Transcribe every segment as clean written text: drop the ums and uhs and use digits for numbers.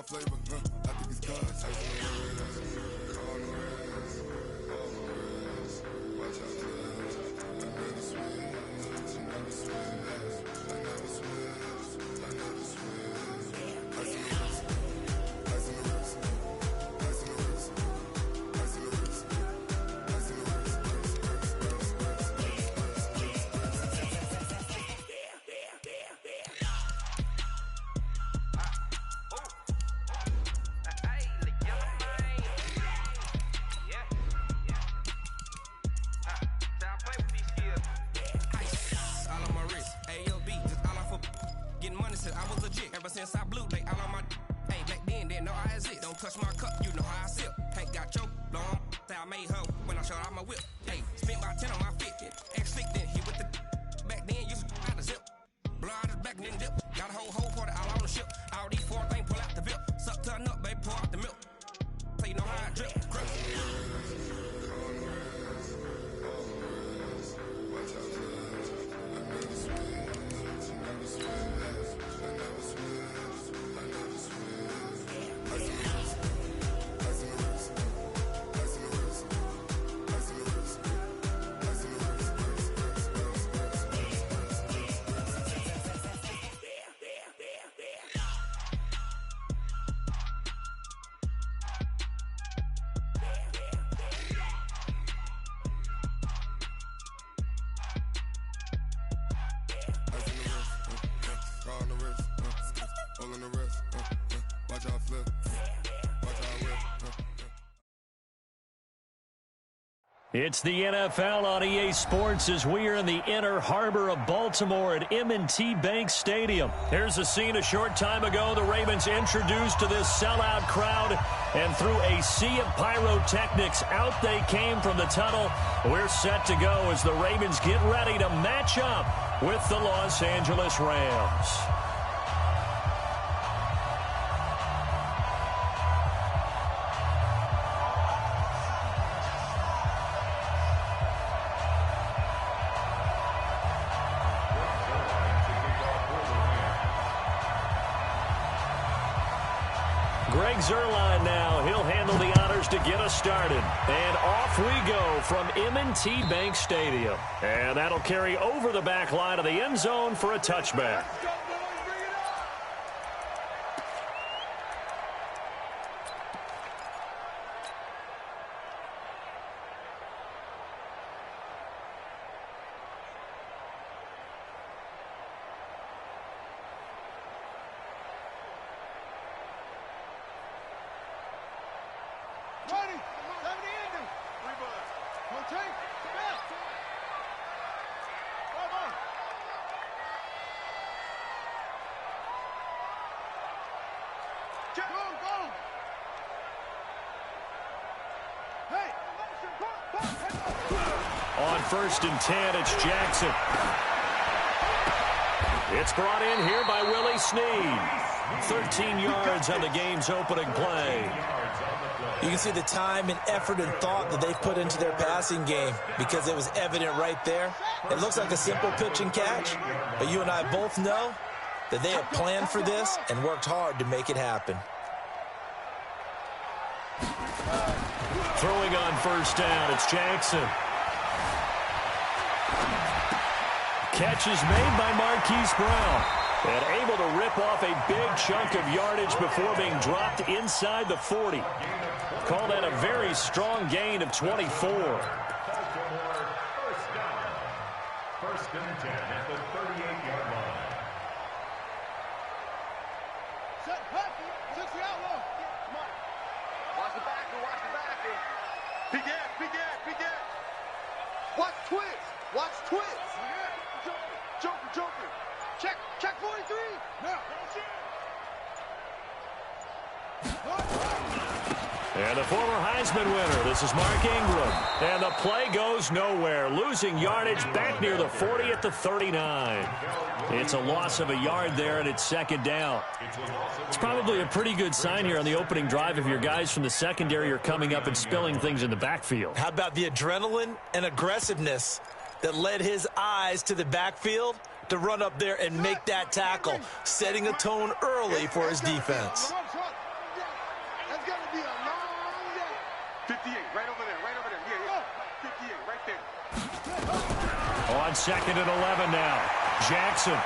flavor, I think it's God's. Ice on the wrist, on the wrist, on the wrist. Watch out for this. I never switch, I never switch, I never switch, I never switch. Ice on the wrist, ice on the wrist, ice on the wrist, ice on the wrist, ice on the wrist. Since I blew, they all on my hey, back then, didn't know I exist. Don't touch my cup, you know how I sip. Hey, got choked, long, say I made her when I showed out my whip. Hey, spent about 10 on my fit, ex-slick, then hit with the back then, used to out the zip. Blow out his back and then dip. Got a whole party all on the ship. All these 4 things, pull out the VIP. Suck to a nut, baby, pour out the milk. So you know how I drip. Grip. Watch out for this. I never switch, I never switch, I never switch. It's the NFL on EA Sports as we are in the inner harbor of Baltimore at M&T Bank Stadium. Here's a scene a short time ago. The Ravens introduced to this sellout crowd, and through a sea of pyrotechnics, out they came from the tunnel. We're set to go as the Ravens get ready to match up with the Los Angeles Rams. Greg Zuerlein now. He'll handle the honors to get us started. And off we go from M&T Bank Stadium. And that'll carry over the back line of the end zone for a touchback. On 1st and 10, it's Jackson. It's brought in here by Willie Snead. 13 yards on the game's opening play. You can see the time and effort and thought that they've put into their passing game because it was evident right there. It looks like a simple pitch and catch, but you and I both know that they have planned for this and worked hard to make it happen. Throwing on 1st down, it's Jackson. Catch is made by Marquise Brown. And able to rip off a big chunk of yardage before being dropped inside the 40. Call that a very strong gain of 24. First and 10 at the 38-yard line. Set pocket, 60 out low. Come on. Watch the backer, watch the backer. Big gap. Watch twist. Joker. Check 43. Now. And the former Heisman winner, this is Mark Ingram. And the play goes nowhere, losing yardage back near the 40 at the 39. It's a loss of a yard there, and it's 2nd down. It's probably a pretty good sign here on the opening drive if your guys from the secondary are coming up and spilling things in the backfield. How about the adrenaline and aggressiveness that led his eyes to the backfield to run up there and make that tackle, setting a tone early for his defense. on 2nd and 11 now. Jackson.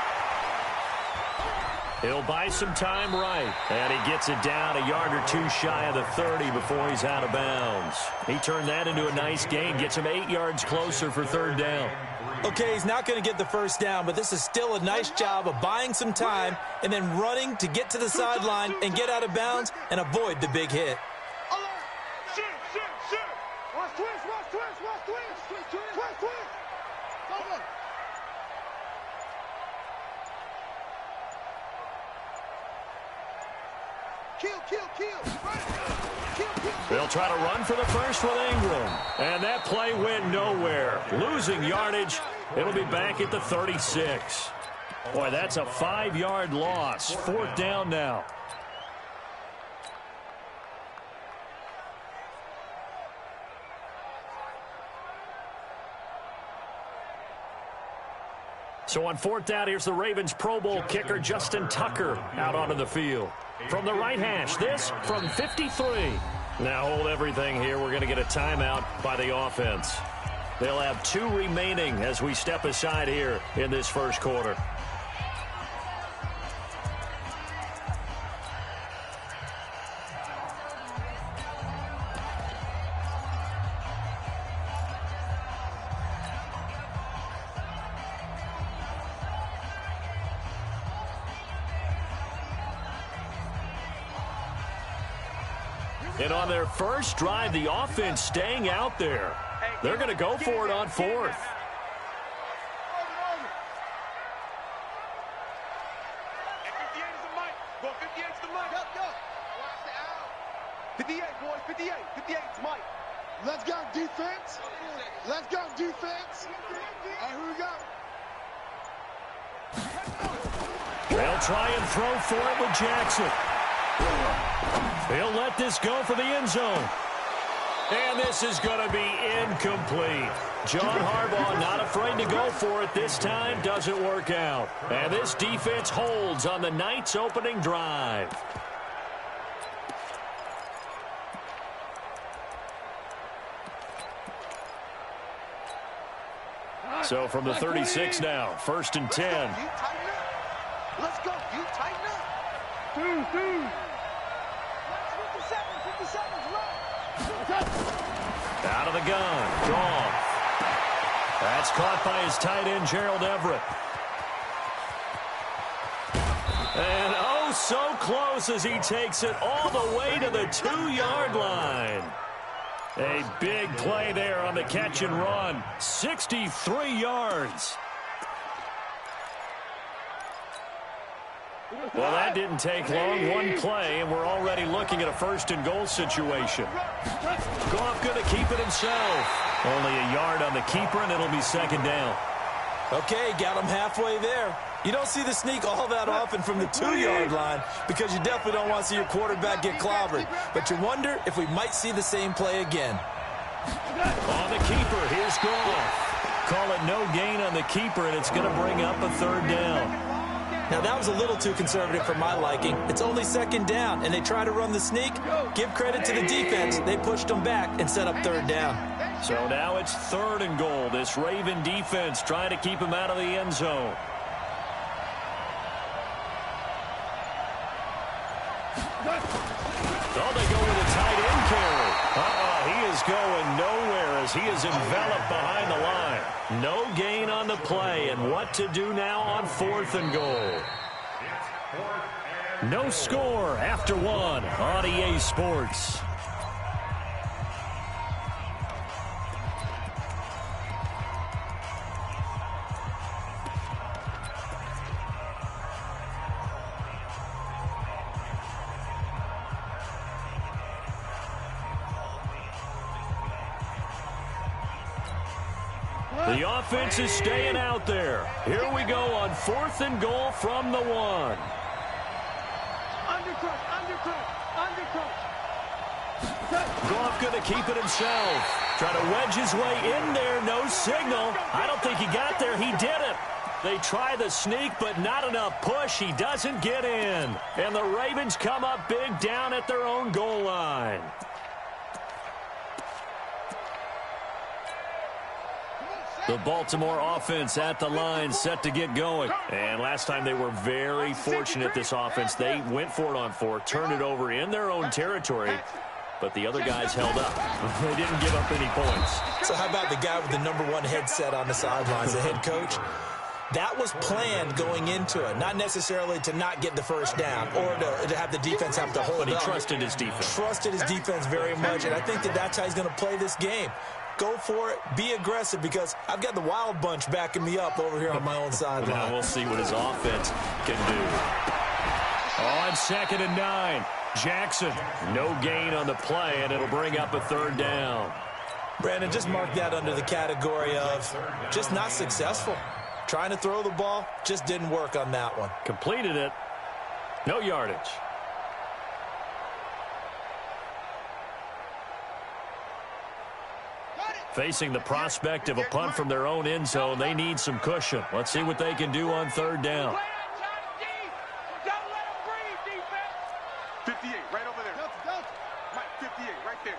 He'll buy some time right. And he gets it down a yard or two shy of the 30 before he's out of bounds. He turned that into a nice gain. Gets him 8 yards closer for 3rd down. Okay, he's not going to get the first down, but this is still a nice job of buying some time and then running to get to the sideline and get out of bounds and avoid the big hit. They'll try to run for the first with Ingram. And that play went nowhere. Losing yardage. It'll be back at the 36. Boy, that's a 5-yard loss. 4th down now. So on 4th down, here's the Ravens Pro Bowl kicker Justin Tucker out onto the field. From the right hash, this from 53. Now hold everything here. We're going to get a timeout by the offense. They'll have 2 remaining as we step aside here in this first quarter. And on their first drive, the offense staying out there. They're going to go for it on 4th. Go 58 to the mic. Go. Watch the out. 58, boys. 58. 58 to Mike. Let's go, defense. Let's go, defense. All right, here we go. They'll try and throw for it with Jackson. He'll let this go for the end zone. And this is going to be incomplete. John Harbaugh not afraid to go for it this time. Doesn't work out. And this defense holds on the night's opening drive. So from the 36 now, 1st and 10. Let's go. You tighten up. 57 seconds left. Out of the gun. Gone. That's caught by his tight end, Gerald Everett. And oh, so close as he takes it all the way to the 2-yard line. A big play there on the catch and run. 63 yards. Well, that didn't take long. One play, and we're already looking at a 1st and goal situation. Goff going to keep it himself. Only a yard on the keeper, and it'll be 2nd down. Okay, got him halfway there. You don't see the sneak all that often from the 2-yard line because you definitely don't want to see your quarterback get clobbered. But you wonder if we might see the same play again. On the keeper, here's Goff. Call it no gain on the keeper, and it's going to bring up a 3rd down. Now, that was a little too conservative for my liking. It's only 2nd down, and they try to run the sneak. Give credit to the defense. They pushed them back and set up 3rd down. So now it's 3rd and goal. This Raven defense trying to keep him out of the end zone. Oh, they go with a tight end carry. He is going nowhere as he is enveloped behind the line. No gain on the play, and what to do now on 4th and goal. No score after 1 on EA Sports. The offense is staying out there. Here we go on 4th and goal from the 1. Undercut. Goff going to keep it himself. Try to wedge his way in there. No signal. I don't think he got there. He didn't. They try the sneak, but not enough push. He doesn't get in. And the Ravens come up big down at their own goal line. The Baltimore offense at the line, set to get going. And last time they were very fortunate, this offense. They went for it on 4, turned it over in their own territory, but the other guys held up. They didn't give up any points. So how about the guy with the #1 headset on the sidelines, the head coach? That was planned going into it, not necessarily to not get the first down or to have the defense have to hold up. But he trusted his defense. Trusted his defense very much, and I think that's how he's going to play this game. Go for it. Be aggressive, because I've got the wild bunch backing me up over here on my own sideline. Now we'll see what his offense can do. On 2nd and 9, Jackson. No gain on the play, and it'll bring up a 3rd down. Brandon, just mark that under the category of just not successful. Trying to throw the ball, just didn't work on that one. Completed it. No yardage. Facing the prospect of a punt from their own end zone, they need some cushion. Let's see what they can do on 3rd down. 58, right over there. Mike, 58, right there.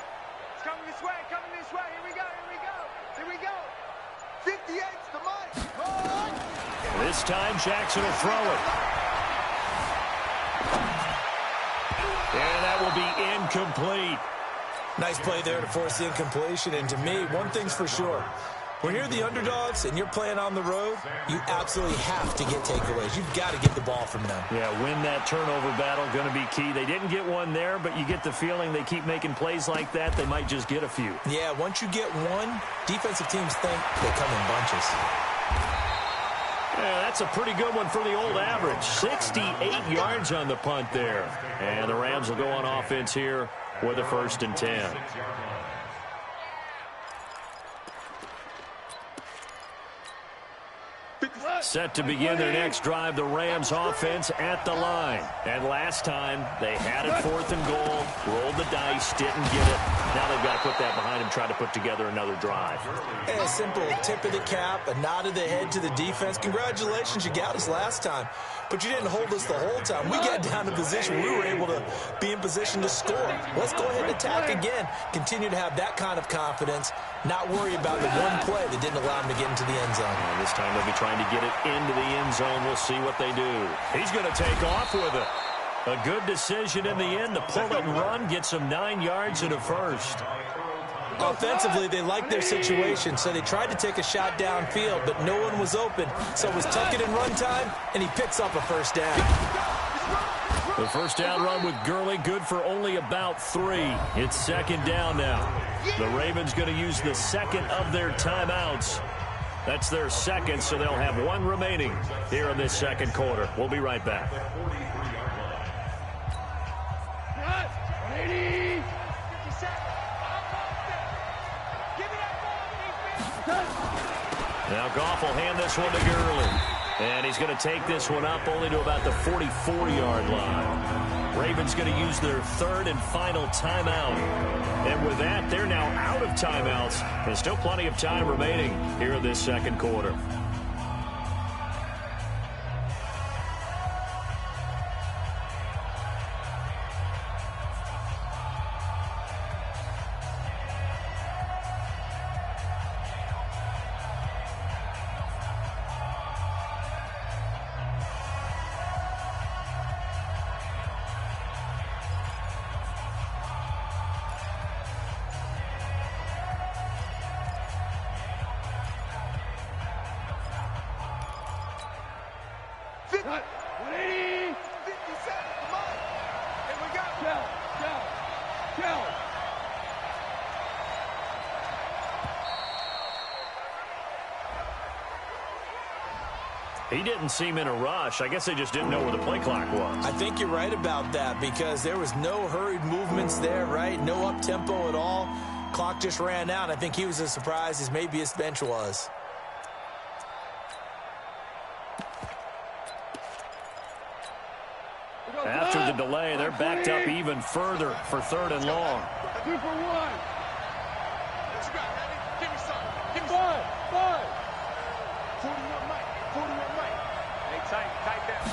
It's coming this way, coming this way. Here we go, here we go, here we go. 58's the Mike. This time, Jackson will throw it. And that will be incomplete. Nice play there to force the incompletion. And to me, one thing's for sure. When you're the underdogs and you're playing on the road, you absolutely have to get takeaways. You've got to get the ball from them. Yeah, win that turnover battle, going to be key. They didn't get one there, but you get the feeling they keep making plays like that, they might just get a few. Yeah, once you get one, defensive teams think they come in bunches. Yeah, that's a pretty good one for the old average. 68 yards on the punt there. And the Rams will go on offense here with a 1st and 10. Set to begin their next drive, the Rams offense at the line. And last time, they had it 4th and goal, rolled the dice, didn't get it. Now they've got to put that behind them, try to put together another drive. A simple tip of the cap, a nod of the head to the defense. Congratulations, you got us last time, but you didn't hold us the whole time. We got down to position. We were able to be in position to score. Let's go ahead and attack again. Continue to have that kind of confidence, not worry about the one play that didn't allow them to get into the end zone. And this time they'll be trying to get it into the end zone. We'll see what they do. He's going to take off with it. A good decision in the end to pull it and run, get some 9 yards and a 1st. Offensively, they liked their situation, so they tried to take a shot downfield, but no one was open. So it was tuck it and run time, and he picks up a 1st down. The 1st down run with Gurley, good for only about 3. It's 2nd down now. The Ravens going to use the 2nd of their timeouts. That's their 2nd, so they'll have 1 remaining here in this 2nd quarter. We'll be right back. Now Goff will hand this one to Gurley. And he's going to take this one up only to about the 44-yard line. Ravens going to use their 3rd and final timeout. And with that, they're now out of timeouts. There's still plenty of time remaining here in this 2nd quarter. He didn't seem in a rush. I guess they just didn't know where the play clock was. I think you're right about that, because there was no hurried movements there, right? No up-tempo at all. Clock just ran out. I think he was as surprised as maybe his bench was. After the delay, they're backed up even further for 3rd and long. 2 for 1. What you got, Randy? Give me some. Give me some. 5. 41 Mike. 41 Mike. Hey, tight down.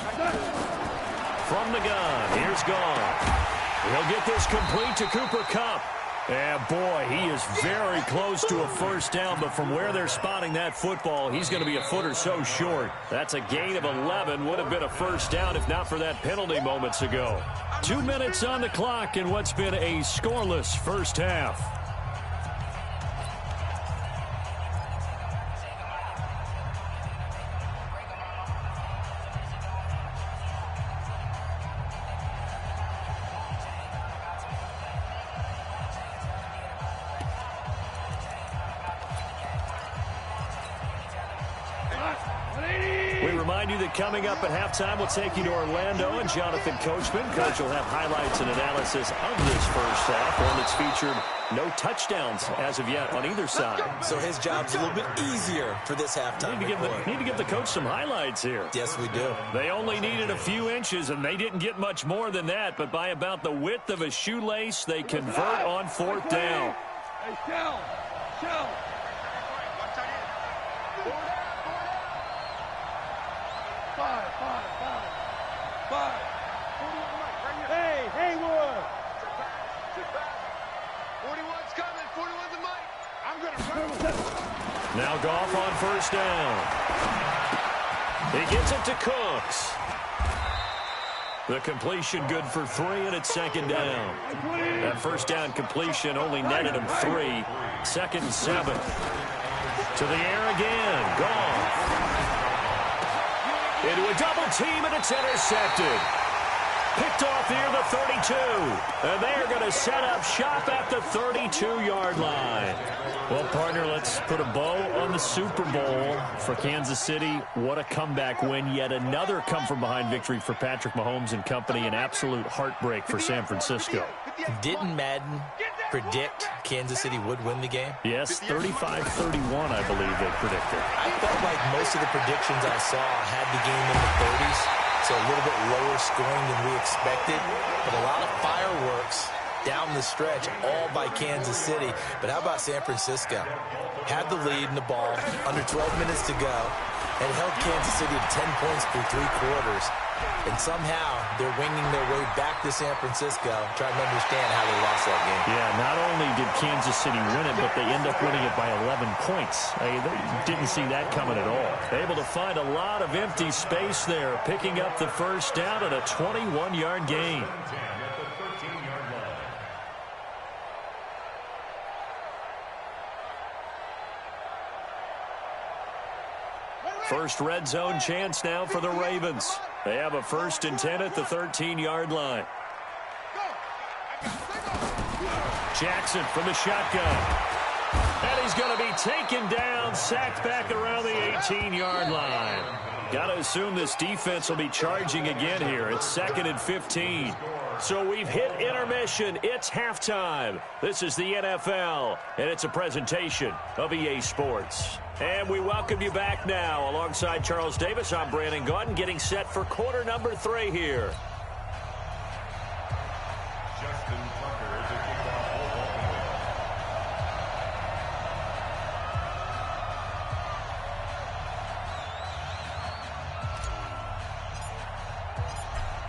From the gun, here's Goff. He'll get this complete to Cooper Kupp. And boy, he is very close to a first down, but from where they're spotting that football, he's going to be a foot or so short. That's a gain of 11. Would have been a first down if not for that penalty moments ago. 2 minutes on the clock in what's been a scoreless first half. Coming up at halftime, we'll take you to Orlando and Jonathan Coachman. Coach will have highlights and analysis of this first half, one that's featured no touchdowns as of yet on either side. So his job's a little bit easier for this halftime. Need to give the coach some highlights here. Yes, we do. They only needed a few inches, and they didn't get much more than that, but by about the width of a shoelace, they convert on fourth down. Hey, Shell. Five. Hey, Haywood. 41's coming. 41's the mic. I'm going to run. Now Goff on first down. He gets it to Cooks. The completion good for 3, and it's second down. That first down completion only netted him 3. 2nd and 7. To the air again. Goff. Into a double team, and it's intercepted. Picked off near the 32. And they are going to set up shop at the 32-yard line. Well, partner, let's put a bow on the Super Bowl for Kansas City. What a comeback win. Yet another come-from-behind victory for Patrick Mahomes and company. An absolute heartbreak for San Francisco. Didn't Madden predict Kansas City would win the game? Yes, 35-31, I believe they predicted. I felt like most of the predictions I saw had the game in the 30s, so a little bit lower scoring than we expected, but a lot of fireworks down the stretch, all by Kansas City. But how about San Francisco? Had the lead in the ball, under 12 minutes to go, and held Kansas City to 10 points through 3 quarters. And somehow they're winging their way back to San Francisco, trying to understand how they lost that game. Yeah, not only did Kansas City win it, but they end up winning it by 11 points. They didn't see that coming at all. Able to find a lot of empty space there, picking up the first down at a 21-yard gain. First red zone chance now for the Ravens. They have a 1st and 10 at the 13-yard line. Jackson from the shotgun. And he's going to be taken down, sacked back around the 18-yard line. Got to assume this defense will be charging again here. It's 2nd and 15. So we've hit intermission. It's halftime. This is the NFL, and it's a presentation of EA Sports. And we welcome you back now. Alongside Charles Davis, I'm Brandon Gaudin, getting set for quarter number 3 here. Justin Tucker is a kickoff for Baltimore.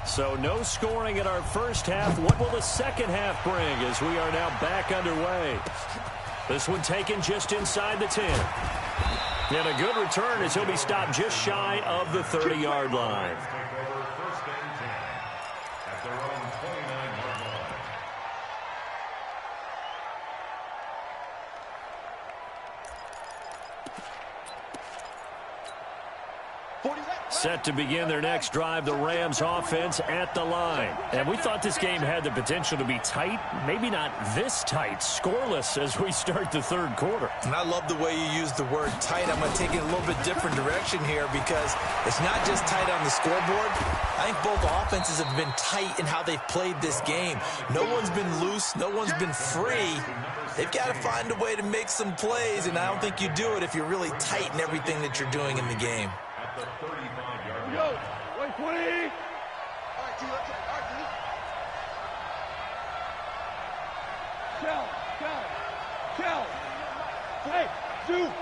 So no scoring in our first half. What will the second half bring as we are now back underway? This one taken just inside the 10. And a good return as he'll be stopped just shy of the 30-yard line. First and 10 at their own 29-yard line. Set to begin their next drive, the Rams offense at the line. And we thought this game had the potential to be tight, maybe not this tight, scoreless as we start the third quarter. And I love the way you use the word tight. I'm going to take it a little bit different direction here because it's not just tight on the scoreboard. I think both offenses have been tight in how they've played this game. No one's been loose. No one's been free. They've got to find a way to make some plays, and I don't think you do it if you're really tight in everything that you're doing in the game. At the 35-yard Yo, line. wait, 20. All right, T, let's go. All right, T. Shell. Hey, Duke.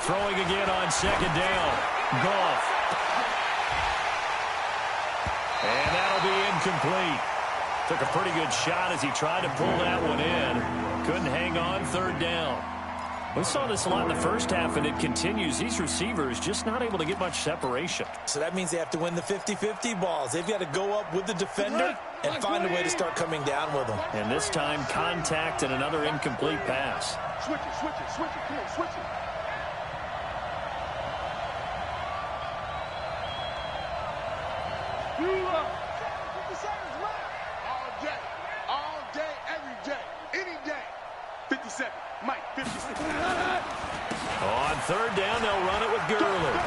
Throwing again on second down. Goff. And that'll be incomplete. Took a pretty good shot as he tried to pull that one in. Couldn't hang on, third down. We saw this a lot in the first half, and it continues. These receivers just not able to get much separation. So that means they have to win the 50-50 balls. They've got to go up with the defender and find a way to start coming down with them. And this time, contact and another incomplete pass. Switch it, switch it, switch it. Come on, switch it. All day, every day, any day. 57, Mike, 56. On third down, they'll run it with Gurley.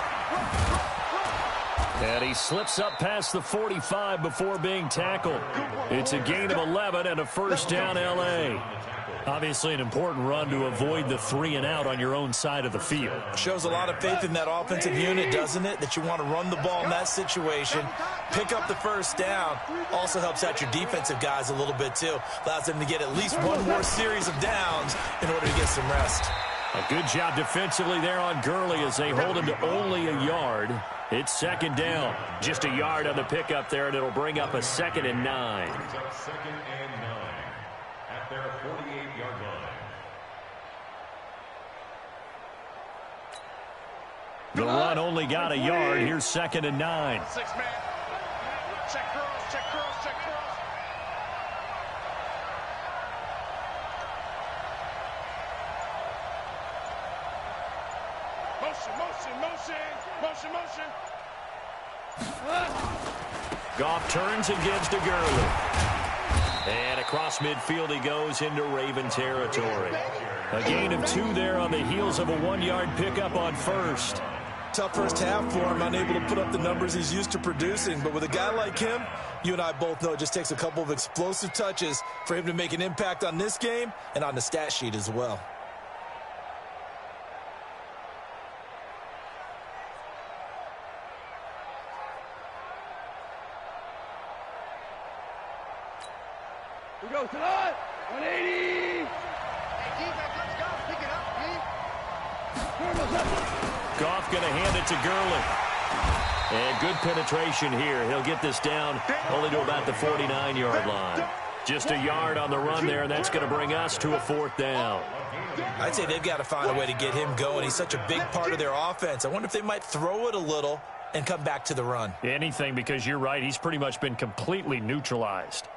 And he slips up past the 45 before being tackled. It's a gain of 11 and a first down, L.A. Obviously an important run to avoid the 3-and-out on your own side of the field. Shows a lot of faith in that offensive unit, doesn't it? That you want to run the ball in that situation, pick up the first down. Also helps out your defensive guys a little bit, too. Allows them to get at least one more series of downs in order to get some rest. A good job defensively there on Gurley as they hold him to only a yard. It's second down. Just a yard on the pickup there, and it'll bring up a 2nd and 9. Second and 9 at their 48-yard line. The run only got a yard. Here's 2nd and 9. 6 man. Check girls, check girls, check girls. Motion. Goff turns and gives to Gurley. And across midfield he goes into Raven territory. A gain of 2 there on the heels of a 1-yard pickup on first. Tough first half for him, unable to put up the numbers he's used to producing. But with a guy like him, you and I both know it just takes a couple of explosive touches for him to make an impact on this game and on the stat sheet as well. We go to the 180. Hey, defense, let's go. Pick it up, Goff going to hand it to Gurley. And good penetration here. He'll get this down only to about the 49-yard line. Just a yard on the run there, and that's going to bring us to a 4th down. I'd say they've got to find a way to get him going. He's such a big part of their offense. I wonder if they might throw it a little and come back to the run. Anything, because you're right. He's pretty much been completely neutralized.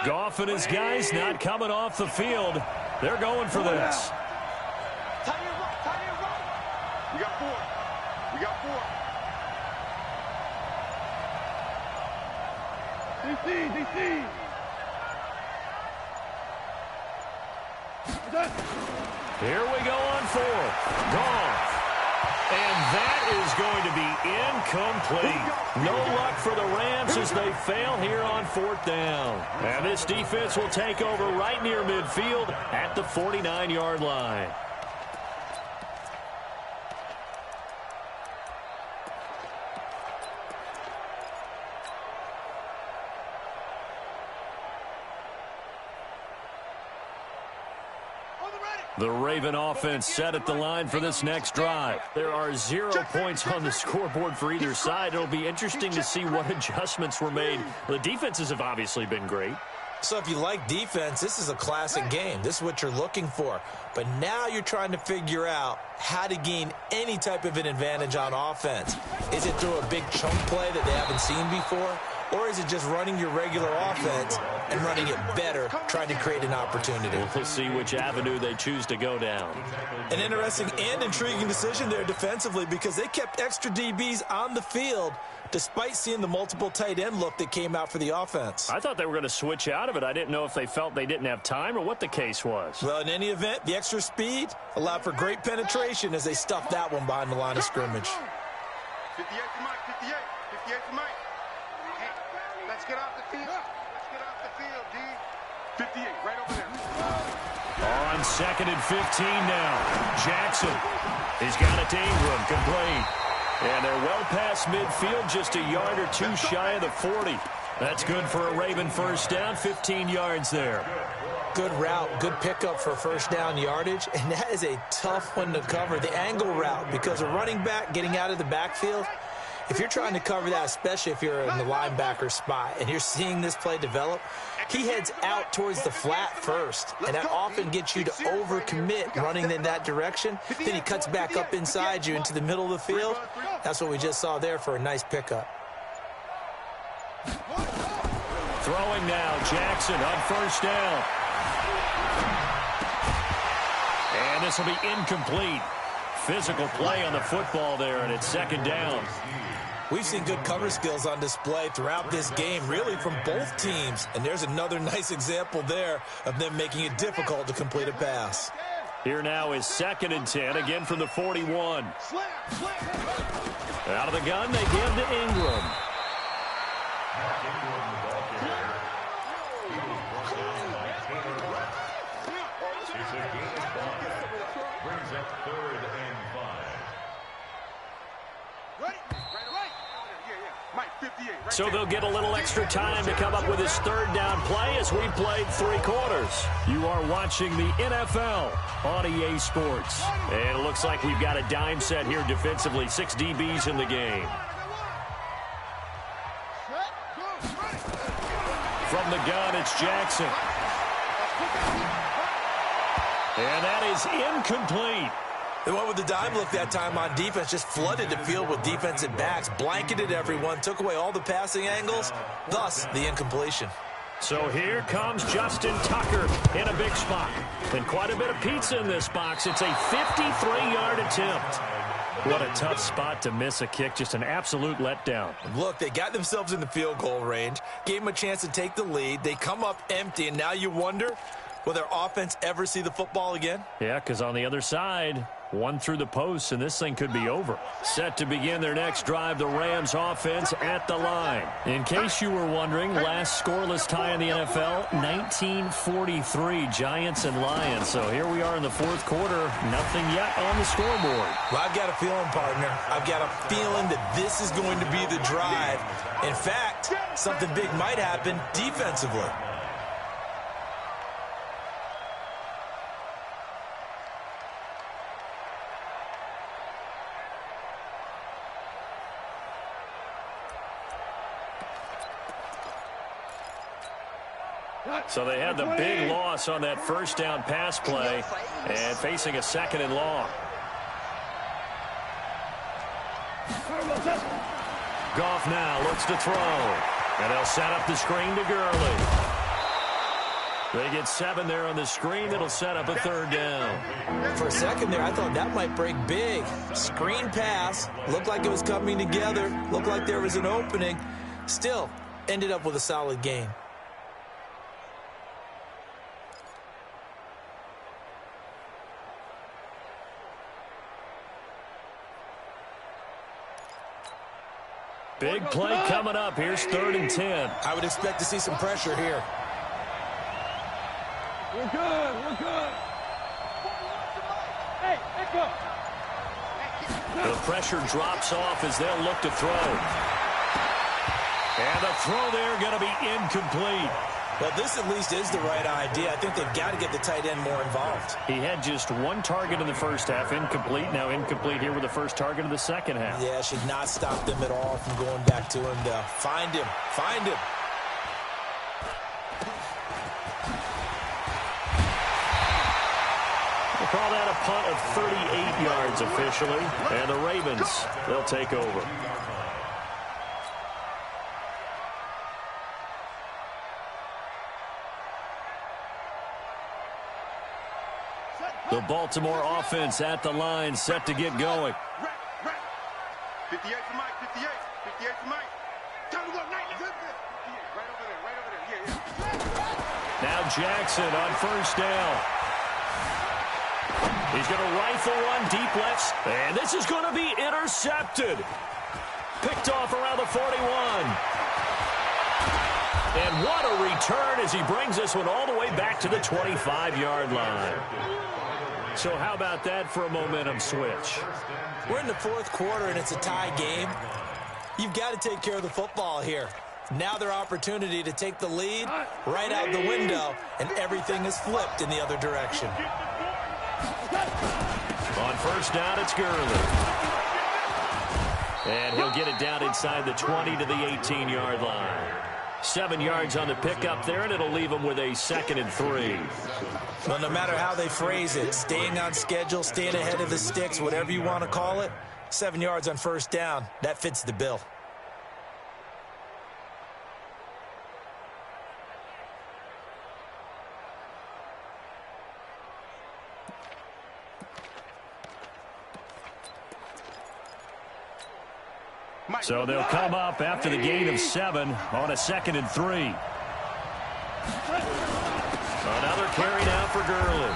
Goff and his guys not coming off the field. They're going for this. Tie it right. We got 4. DC. Here we go on 4th. Goff. And that is going to be incomplete. No luck for the Rams as they fail here on 4th down. And this defense will take over right near midfield at the 49-yard line. The Raven offense set at the line for this next drive. There are 0 points on the scoreboard for either side. It'll be interesting to see what adjustments were made. The defenses have obviously been great. So if you like defense, this is a classic game. This is what you're looking for. But now you're trying to figure out how to gain any type of an advantage on offense. Is it through a big chunk play that they haven't seen before? Or is it just running your regular offense and running it better, trying to create an opportunity? We'll see which avenue they choose to go down. An interesting and intriguing decision there defensively because they kept extra DBs on the field despite seeing the multiple tight end look that came out for the offense. I thought they were going to switch out of it. I didn't know if they felt they didn't have time or what the case was. Well, in any event, the extra speed allowed for great penetration as they stuffed that one behind the line of scrimmage. 58 to Mike, 58 to Mike. Let's get off the field. D. 58, right over there. On 2nd and 15 now. Jackson. He's got it to Ingram, complete. And they're well past midfield, just a yard or 2 shy of the 40. That's good for a Raven first down, 15 yards there. Good route, good pickup for first down yardage, and that is a tough one to cover, the angle route, because a running back getting out of the backfield, if you're trying to cover that, especially if you're in the linebacker spot and you're seeing this play develop, he heads out towards the flat first, and that often gets you to overcommit running in that direction. Then he cuts back up inside you into the middle of the field. That's what we just saw there for a nice pickup. Throwing now, Jackson on first down. And this will be incomplete. Physical play on the football there, and it's second down. We've seen good cover skills on display throughout this game, really from both teams. And there's another nice example there of them making it difficult to complete a pass. Here now is 2nd and 10, again from the 41. Out of the gun, they give to Ingram. Brings up 3rd and 5. So they'll get a little extra time to come up with his 3rd down play as we played 3 quarters. You are watching the NFL on EA Sports. And it looks like we've got a dime set here defensively. 6 DBs in the game. From the gun, it's Jackson. And that is incomplete. They went with the dime look that time on defense, just flooded the field with defensive backs, blanketed everyone, took away all the passing angles, thus the incompletion. So here comes Justin Tucker in a big spot. And quite a bit of pizza in this box. It's a 53-yard attempt. What a tough spot to miss a kick, just an absolute letdown. Look, they got themselves in the field goal range, gave them a chance to take the lead. They come up empty, and now you wonder, will their offense ever see the football again? Yeah, because on the other side, one through the post, and this thing could be over. Set to begin their next drive, the Rams offense at the line. In case you were wondering, last scoreless tie in the NFL, 1943, Giants and Lions. So here we are in the 4th quarter, nothing yet on the scoreboard. Well, I've got a feeling, partner. I've got a feeling that this is going to be the drive. In fact, something big might happen defensively. So they had the big loss on that first down pass play and facing a 2nd and long. Goff now looks to throw. And they'll set up the screen to Gurley. They get 7 there on the screen. That'll set up a 3rd down. For a second there, I thought that might break big. Screen pass. Looked like it was coming together. Looked like there was an opening. Still, ended up with a solid gain. Big play coming up. Here's 3rd and 10. I would expect to see some pressure here. We're good. We're good. Hey, go. The pressure drops off as they'll look to throw. And the throw there going to be incomplete. Well, this at least is the right idea. I think they've got to get the tight end more involved. He had just 1 target in the first half, incomplete. Now incomplete here with the first target of the second half. Yeah, should not stop them at all from going back to him to find him. Find him. We'll call that a punt of 38 yards officially. And the Ravens, they'll take over. The Baltimore offense at the line, set to get going. 58 for Mike, 58. 58 for Mike. Time to go, Knight. Right over there, yeah. Now Jackson on first down. He's going to rifle one deep left, and this is going to be intercepted. Picked off around the 41. And what a return as he brings this one all the way back to the 25-yard line. So how about that for a momentum switch? We're in the 4th quarter, and it's a tie game. You've got to take care of the football here. Now their opportunity to take the lead right out the window, and everything is flipped in the other direction. On first down, it's Gurley. And he'll get it down inside the 20 to the 18-yard line. 7 yards on the pickup there, and it'll leave him with a 2nd and 3. Well, no matter how they phrase it, staying on schedule, staying ahead of the sticks, whatever you want to call it, 7 yards on first down, that fits the bill. So they'll come up after the gain of 7 on a 2nd and 3. Another carry now for Gurley.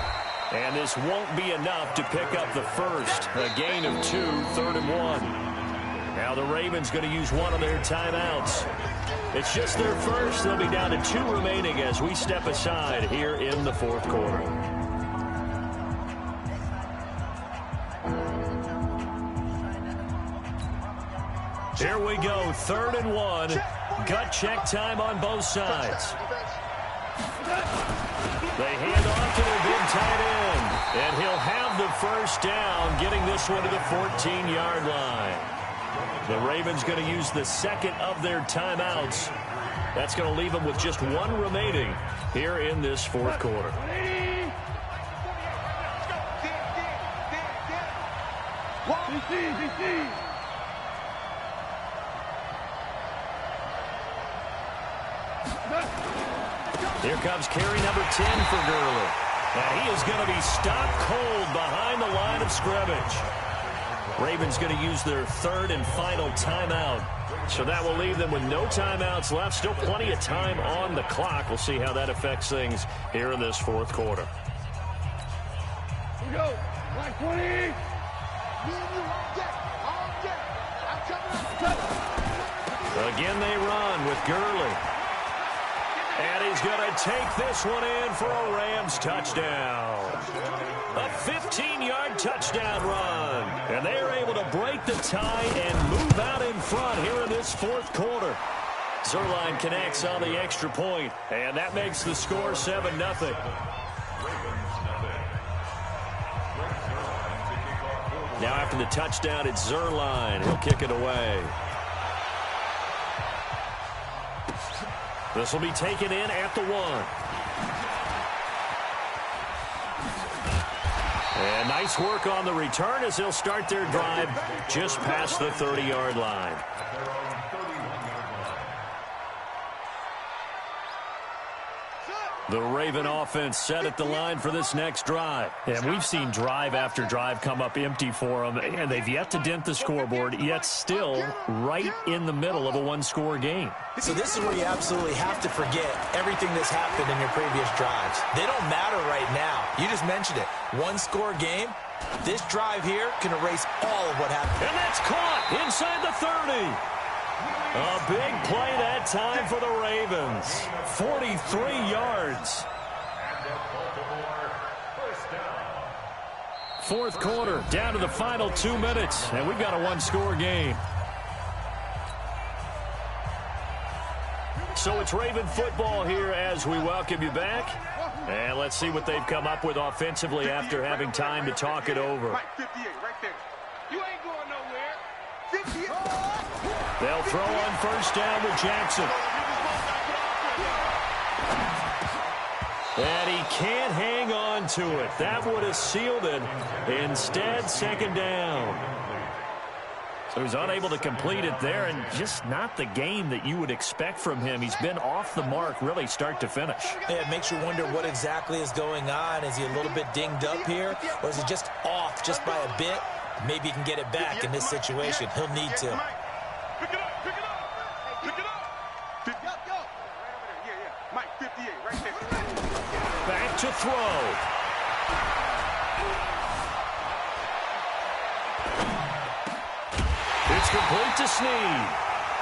And this won't be enough to pick up the first. A gain of 2, 3rd and 1. Now the Ravens going to use one of their timeouts. It's just their first. They'll be down to 2 remaining as we step aside here in the 4th quarter. Here we go, 3rd and 1. Gut check time on both sides. They hand off to their big tight end. And he'll have the first down, getting this one to the 14-yard line. The Ravens going to use the 2nd of their timeouts. That's going to leave them with just 1 remaining here in this 4th quarter. Here comes carry number 10 for Gurley. And he is going to be stopped cold behind the line of scrimmage. Ravens going to use their 3rd and final timeout. So that will leave them with no timeouts left. Still plenty of time on the clock. We'll see how that affects things here in this 4th quarter. Here we go. Black 20. Again they run with Gurley. And he's going to take this one in for a Rams touchdown. A 15-yard touchdown run. And they are able to break the tie and move out in front here in this 4th quarter. Zerline connects on the extra point, and that makes the score 7-0. Now after the touchdown, it's Zerline. He'll kick it away. This will be taken in at the 1. And nice work on the return as they'll start their drive just past the 30-yard line. The Raven offense set at the line for this next drive. And we've seen drive after drive come up empty for them, and they've yet to dent the scoreboard, yet still right in the middle of a 1-score game. So this is where you absolutely have to forget everything that's happened in your previous drives. They don't matter right now. You just mentioned it. 1-score game. This drive here can erase all of what happened. And that's caught inside the 30. A big play that time for the Ravens. 43 yards. 4th quarter, down to the final 2 minutes, and we've got a 1-score game. So it's Raven football here as we welcome you back. And let's see what they've come up with offensively after having time to talk it over. Right, 58, right there. You ain't going nowhere. 58. They'll throw on first down with Jackson. And he can't hang on to it. That would have sealed it. Instead, 2nd down. So he's unable to complete it there, and just not the game that you would expect from him. He's been off the mark really start to finish. Yeah, it makes you wonder what exactly is going on. Is he a little bit dinged up here, or is he just off just by a bit? Maybe he can get it back in this situation. He'll need to. Pick it up, pick it up, pick it up. Go. Yeah. Mike, 58, right there. Back to throw. It's complete to Snead.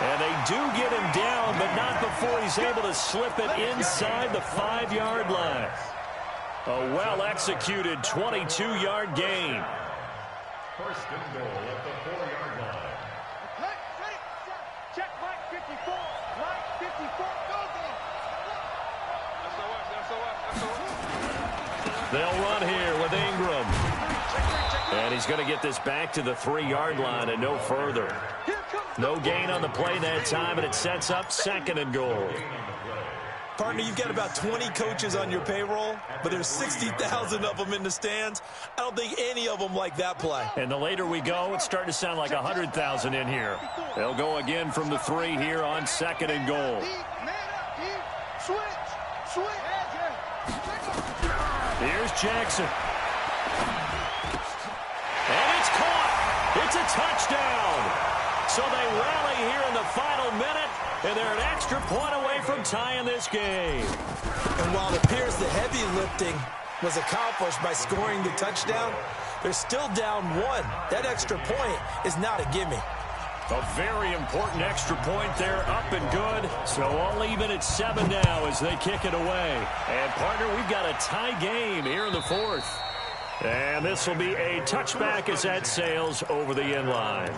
And they do get him down, but not before he's able to slip it inside the 5-yard line. A well-executed 22-yard gain. First and goal at the 4-yard line. Check Mike 54. Mike 54. They'll run here with Ingram. And he's going to get this back to the 3-yard line and no further. No gain on the play that time, and it sets up 2nd and goal. Partner, you've got about 20 coaches on your payroll, but there's 60,000 of them in the stands. I don't think any of them like that play. And the later we go, it's starting to sound like 100,000 in here. They'll go again from the 3 here on 2nd and goal. Here's Jackson. And it's caught. It's a touchdown. So they rally here in the final minute, and they're an extra point away from tying this game. And while it appears the heavy lifting was accomplished by scoring the touchdown, they're still down 1. That extra point is not a gimme. A very important extra point there, up and good. So all even at 7 now as they kick it away. And, partner, we've got a tie game here in the 4th. And this will be a touchback as that sails over the end line.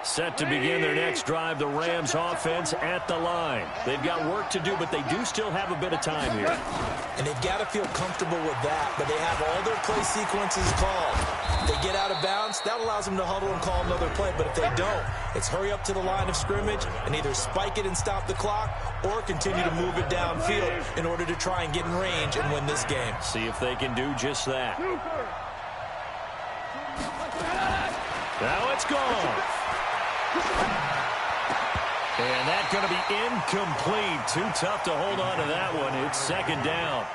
Set to begin their next drive, the Rams offense at the line. They've got work to do, but they do still have a bit of time here. And they've got to feel comfortable with that, but they have all their play sequences called. If they get out of bounds, that allows them to huddle and call another play, but if they don't, it's hurry up to the line of scrimmage and either spike it and stop the clock or continue to move it downfield in order to try and get in range and win this game. See if they can do just that. Now it's gone. And that's going to be incomplete. Too tough to hold on to that one. It's 2nd down.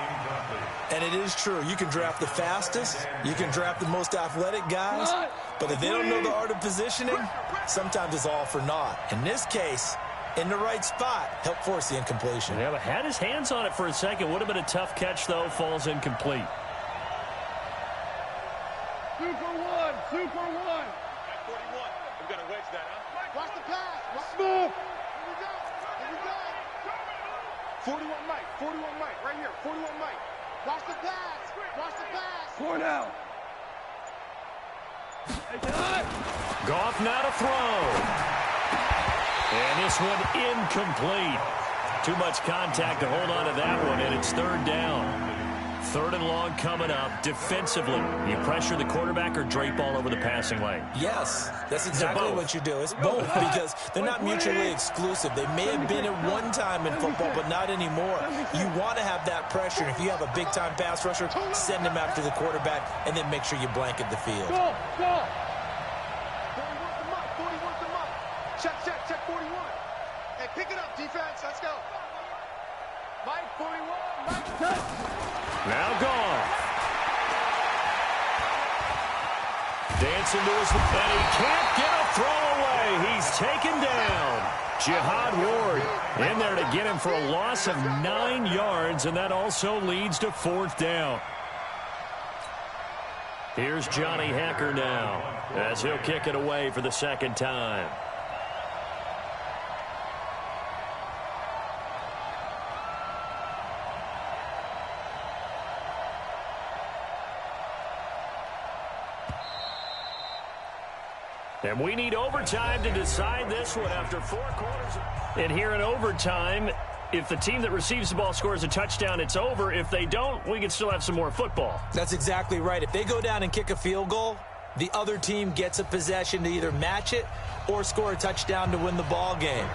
And it is true. You can draft the fastest. You can draft the most athletic guys. But if they don't know the art of positioning, sometimes it's all for naught. In this case, in the right spot, help force the incompletion. Yeah, but had his hands on it for a second. Would have been a tough catch, though. Falls incomplete. 2 for 1. 2 for 1. 41. We've got to wedge that, huh? Watch the pass. Move. Here we go. Here we go. 41 Mike. 41 Mike. Right here. 41 Mike. Watch the pass. Watch the pass. 4 now. Goff now to throw. And this one incomplete. Too much contact to hold on to that one, and it's 3rd down. 3rd and long coming up. Defensively, you pressure the quarterback or drape all over the passing lane? Yes, that's exactly what you do. It's both because they're not mutually exclusive. They may have been at one time in football, but not anymore. You want to have that pressure. If you have a big-time pass rusher, send him after the quarterback, and then make sure you blanket the field. Go, go. 41 to Mike. 41 to Mike. Check, check, check 41. Hey, pick it up, defense. Let's go. Mike, 41. Mike, touch. Now Goff. Dancing to his, and he can't get a throw away. He's taken down. Jihad Ward in there to get him for a loss of 9 yards, and that also leads to 4th down. Here's Johnny Hecker now as he'll kick it away for the 2nd time. And we need overtime to decide this one after 4 quarters. And here in overtime, if the team that receives the ball scores a touchdown, it's over. If they don't, we can still have some more football. That's exactly right. If they go down and kick a field goal, the other team gets a possession to either match it or score a touchdown to win the ball game.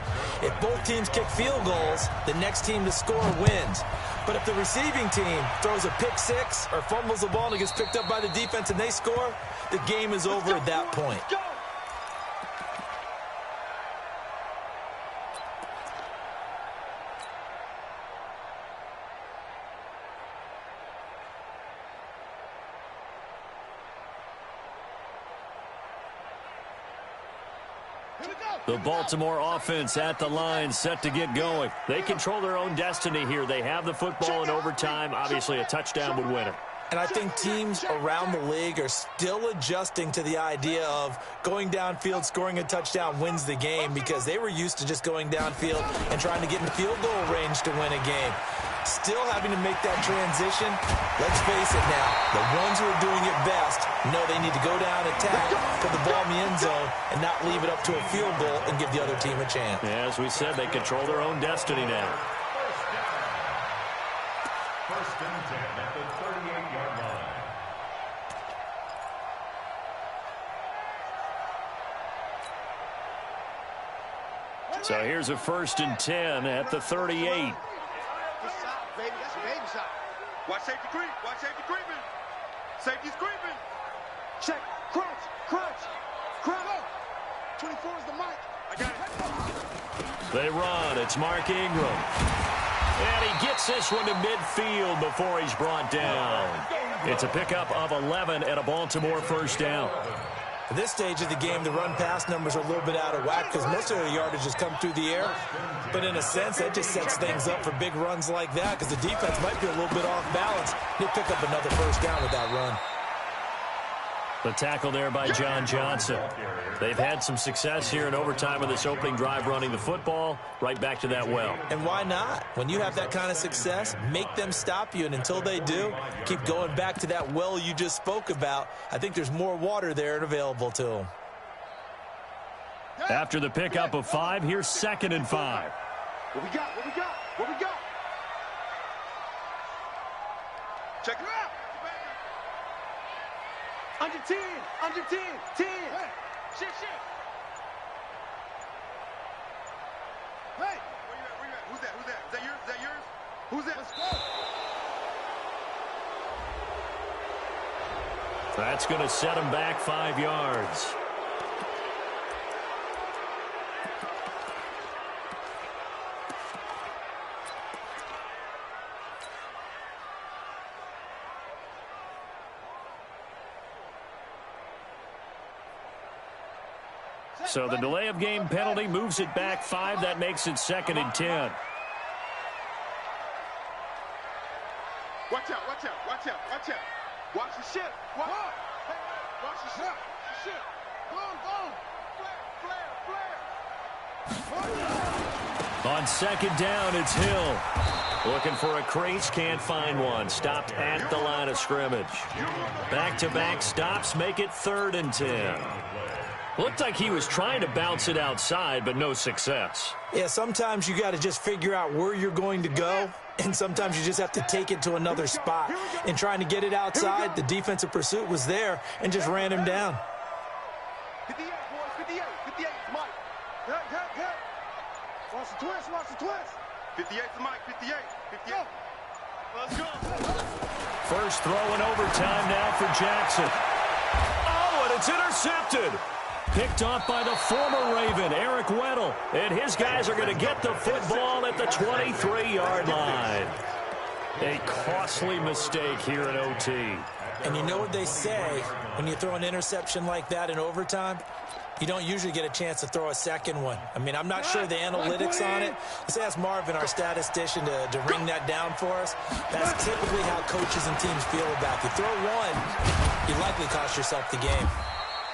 If both teams kick field goals, the next team to score wins. But if the receiving team throws a pick six or fumbles the ball and it gets picked up by the defense and they score, the game is over at that point. The Baltimore offense at the line, set to get going. They control their own destiny here. They have the football in overtime. Obviously, a touchdown would win it. And I think teams around the league are still adjusting to the idea of going downfield, scoring a touchdown wins the game, because they were used to just going downfield and trying to get in field goal range to win a game. Still having to make that transition. Let's face it now, the ones who are doing it best know they need to go down, attack, put the ball in the end zone, and not leave it up to a field goal and give the other team a chance. Yeah, as we said, they control their own destiny now. First and 10 at the 38-yard line. So here's a 1st and 10 at the 38. Baby, that's a baby shot. Watch safety creep. Watch safety creeping. Safety's creeping. Check. Crunch. Crunch. Crunch. 24 is the mic. I got it. They run. It's Mark Ingram. And he gets this one to midfield before he's brought down. It's a pickup of 11 and a Baltimore first down. At this stage of the game, the run-pass numbers are a little bit out of whack because most of the yardage has come through the air. But in a sense, that just sets things up for big runs like that because the defense might be a little bit off balance. He'll pick up another first down with that run. The tackle there by John Johnson. They've had some success here in overtime of this opening drive running the football. Right back to that well. And why not? When you have that kind of success, make them stop you. And until they do, keep going back to that well you just spoke about. I think there's more water there and available to them. After the pickup of 5, here's 2nd and 5. What we got? What we got? What we got? Check it out. Under 10. Under 10. 10. Hey. Shit. Hey. Where you at? Where you at? Who's that? Who's that? Is that yours? Is that yours? Who's that? Let's go. That's going to set him back 5 yards. So the delay of game penalty moves it back 5. That makes it 2nd and 10. Watch out, watch out, watch out, watch out. Watch the shit. Watch, hey, watch the shit. Shit. Boom. Flare. On 2nd down, it's Hill. Looking for a crease, can't find one. Stopped at the line of scrimmage. Back-to-back stops make it 3rd and 10. Looked like he was trying to bounce it outside, but no success. Yeah, sometimes you got to just figure out where you're going to go, and sometimes you just have to take it to another spot. And trying to get it outside, the defensive pursuit was there and just ran him down. 58, boys, 58, Mike. Hey. Watch the twist. 58's Mike, 58. Let's go. First throw in overtime now for Jackson. Oh, and it's intercepted. Picked off by the former Raven, Eric Weddle. And his guys are going to get the football at the 23-yard line. A costly mistake here in OT. And you know what they say, when you throw an interception like that in overtime, you don't usually get a chance to throw a second one. I mean, I'm not sure the analytics on it. Let's ask Marvin, our statistician, to ring that down for us. That's typically how coaches and teams feel about it. You throw one, you likely cost yourself the game.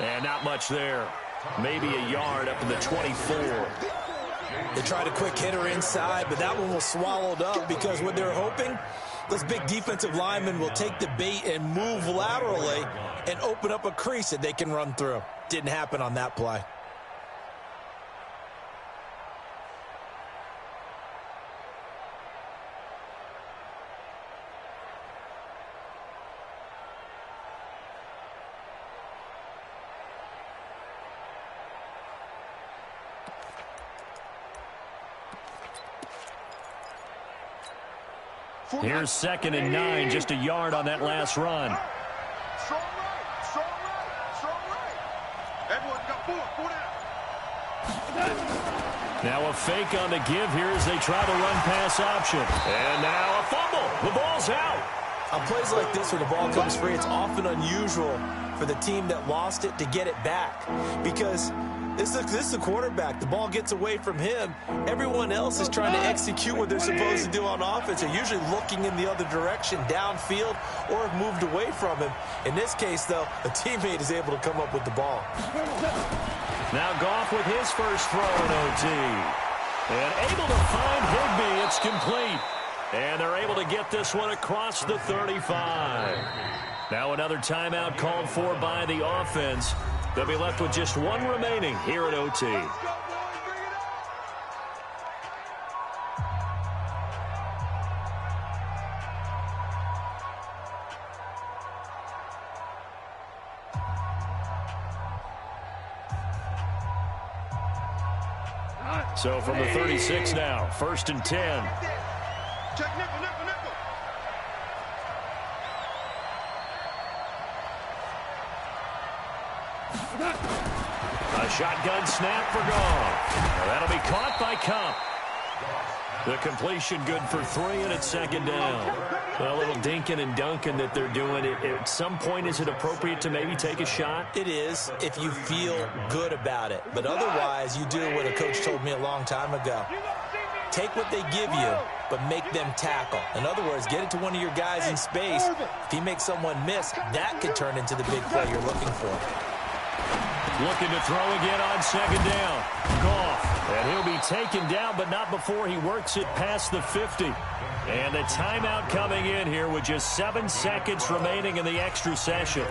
And not much there. Maybe a yard up in the 24. They tried a quick hitter inside, but that one was swallowed up because what they're hoping, those big defensive linemen will take the bait and move laterally and open up a crease that they can run through. Didn't happen on that play. Here's 2nd and 9, just a yard on that last run. Strong right. Everyone got four down. Now a fake on the give here as they try the run-pass option. And now a fumble. The ball's out. On plays like this where the ball comes free, it's often unusual for the team that lost it to get it back because This is the quarterback. The ball gets away from him. Everyone else is trying to execute what they're supposed to do on offense. They're usually looking in the other direction, downfield, or have moved away from him. In this case, though, a teammate is able to come up with the ball. Now Goff with his first throw in OT. And able to find Higbee. It's complete. And they're able to get this one across the 35. Now another timeout called for by the offense. They'll be left with just one remaining here at OT. So from the 36 now, 1st and 10. Check nickel, nickel, nickel. A shotgun snap for Goff. That'll be caught by Cup. The completion good for 3, and it's 2nd down. A little dinking and dunking that they're doing. At some point, is it appropriate to maybe take a shot? It is if you feel good about it. But otherwise, you do what a coach told me a long time ago. Take what they give you, but make them tackle. In other words, get it to one of your guys in space. If he makes someone miss, that could turn into the big play you're looking for. Looking to throw again on 2nd down. Goff. And he'll be taken down, but not before he works it past the 50. And the timeout coming in here with just 7 seconds remaining in the extra session.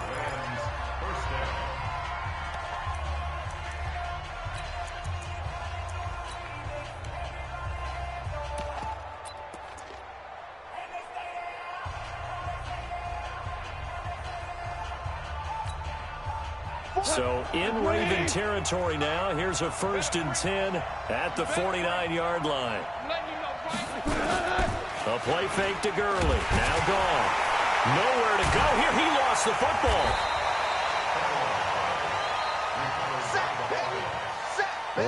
So in Raven territory now. Here's a 1st and 10 at the 49-yard line. A play fake to Gurley. Now gone. Nowhere to go here. He lost the football.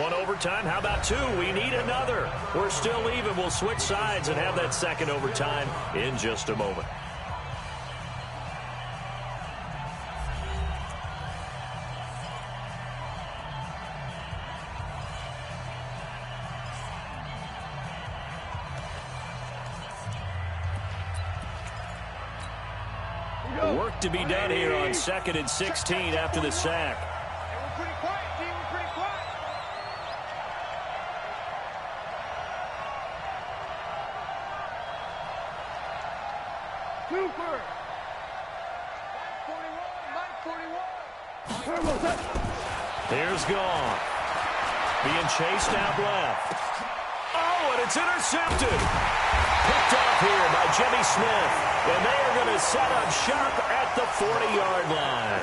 One overtime. How about 2? We need another. We're still even. We'll switch sides and have that 2nd overtime in just a moment. Work to be done here on 2nd and 16 after the sack. We're pretty quiet, team. We're pretty quiet. Cooper. Mike 41. Here's Goff. Being chased out left. Oh, and it's intercepted. Picked off here by Jimmy Smith. And they are going to set up shop at the 40-yard line.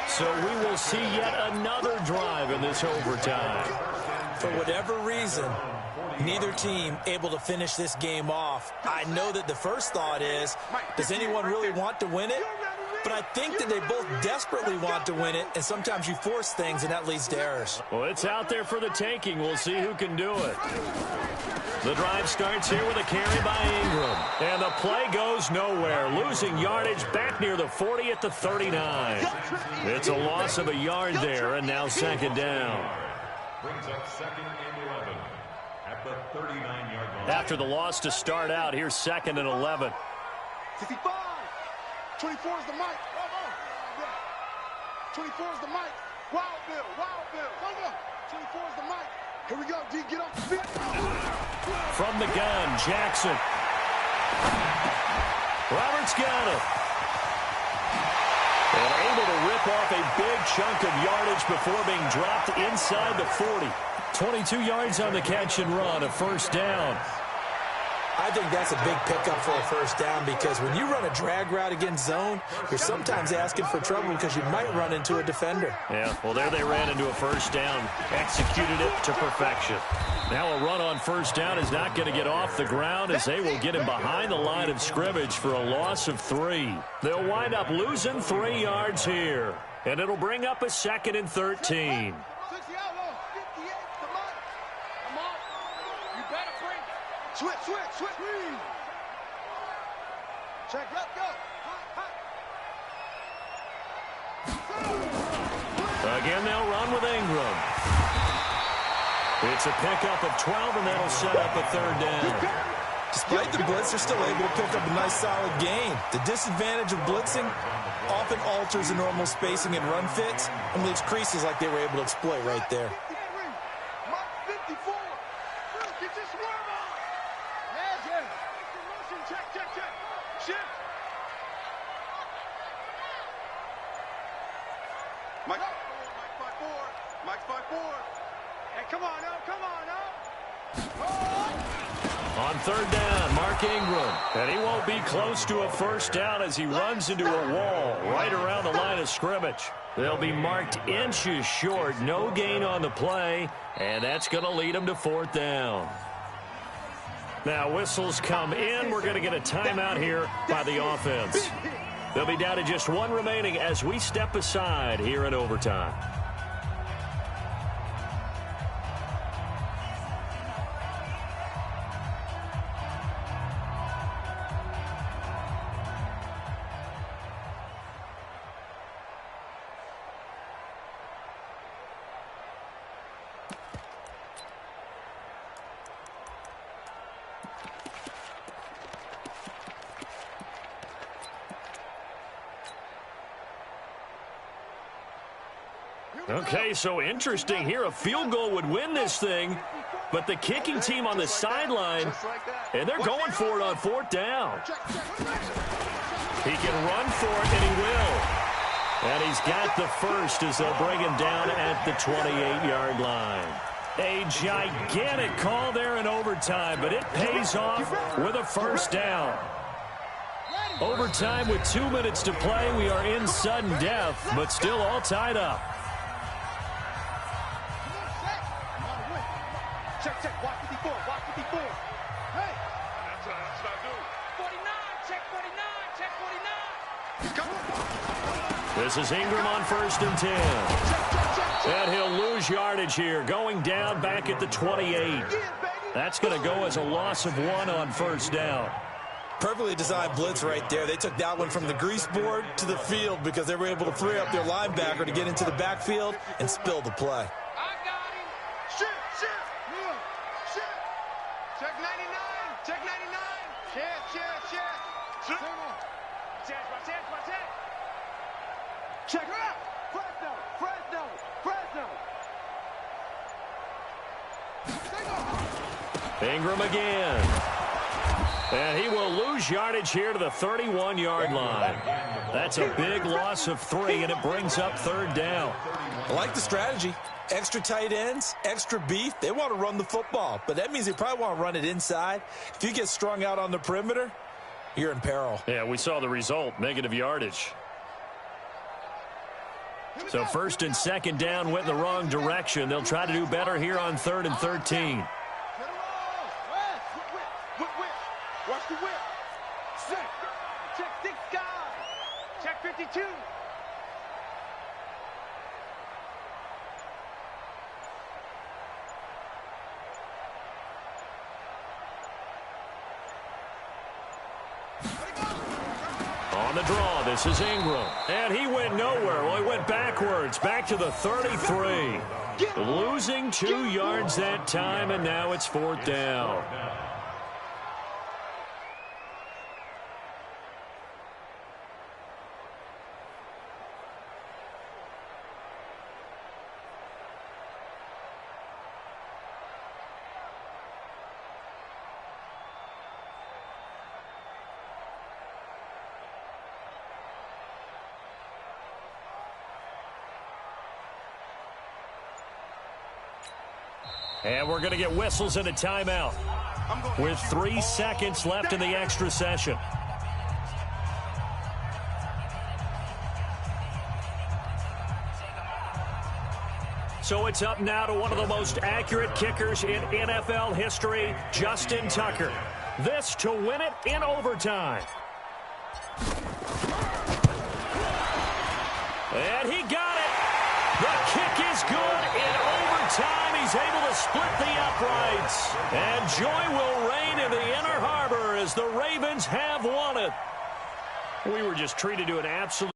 So we will see yet another drive in this overtime. For whatever reason, neither team able to finish this game off. I know that the first thought is, does anyone really want to win it? But I think that they both desperately want to win it, and sometimes you force things, and that leads to errors. Well, it's out there for the taking. We'll see who can do it. The drive starts here with a carry by Ingram. And the play goes nowhere. Losing yardage back near the 40 at the 39. It's a loss of a yard there, and now 2nd down. Brings up 2nd and 11 at the 39-yard line. After the loss to start out, here's 2nd and 11. 55. 24 is the mic. 24 is the mic. Wild Bill. Wild Bill. 24 is the mic. Here we go, D. Get off the field. From the gun, Jackson. Roberts got it. And able to rip off a big chunk of yardage before being dropped inside the 40. 22 yards on the catch and run, a 1st down. I think that's a big pickup for a 1st down because when you run a drag route against zone, you're sometimes asking for trouble because you might run into a defender. Yeah, well, there they ran into a 1st down, executed it to perfection. Now a run on 1st down is not going to get off the ground as they will get him behind the line of scrimmage for a loss of 3. They'll wind up losing 3 yards here, and it'll bring up a 2nd and 13. Switch, switch, switch. Check, let's go. A Again, they'll run with Ingram. It's a pickup of 12, and that'll set up a third down. Despite the blitz, they're still able to pick up a nice, solid gain. The disadvantage of blitzing often alters the normal spacing and run fits and leaves creases like they were able to exploit right there. On third down, Mark Ingram. And he won't be close to a first down as he runs into a wall right around the line of scrimmage. They'll be marked inches short. No gain on the play, and that's going to lead them to fourth down. Now, whistles come in. We're going to get a timeout here by the offense. They'll be down to just one remaining as we step aside here in overtime. Okay, so interesting here. A field goal would win this thing, but the kicking team on the sideline, and they're going for it on fourth down. He can run for it, and he will. And he's got the first as they'll bring him down at the 28-yard line. A gigantic call there in overtime, but it pays off with a first down. Overtime with 2 minutes to play. We are in sudden death, but still all tied up. Check, watch 54, watch 54. Hey! That's what I do. 49, check 49, check 49. Come on. This is Ingram on first and 10. And he'll lose yardage here, going down back at the 28. That's going to go as a loss of 1 on first down. Perfectly designed blitz right there. They took that one from the grease board to the field because they were able to free up their linebacker to get into the backfield and spill the play. Check 99, check 99. Check. Check it out. Fresno. Ingram again. And he will lose yardage here to the 31-yard line. That's a big loss of 3, and it brings up third down. I like the strategy. Extra tight ends, extra beef. They want to run the football, but that means they probably want to run it inside. If you get strung out on the perimeter, you're in peril. Yeah, we saw the result, negative yardage. So first and second down went in the wrong direction. They'll try to do better here on 3rd and 13. Watch the whip. Check 6 guys. Check 52. On the draw, this is Ingram. And he went nowhere. Well, he went backwards, back to the 33. Losing 2 yards that time, and now it's fourth down. And we're going to get whistles and a timeout with 3 seconds left in the extra session. So it's up now to one of the most accurate kickers in NFL history, Justin Tucker. This to win it in overtime. And he got it. The kick is good in overtime. He's able to split the uprights. And joy will reign in the Inner Harbor as the Ravens have won it. We were just treated to an absolute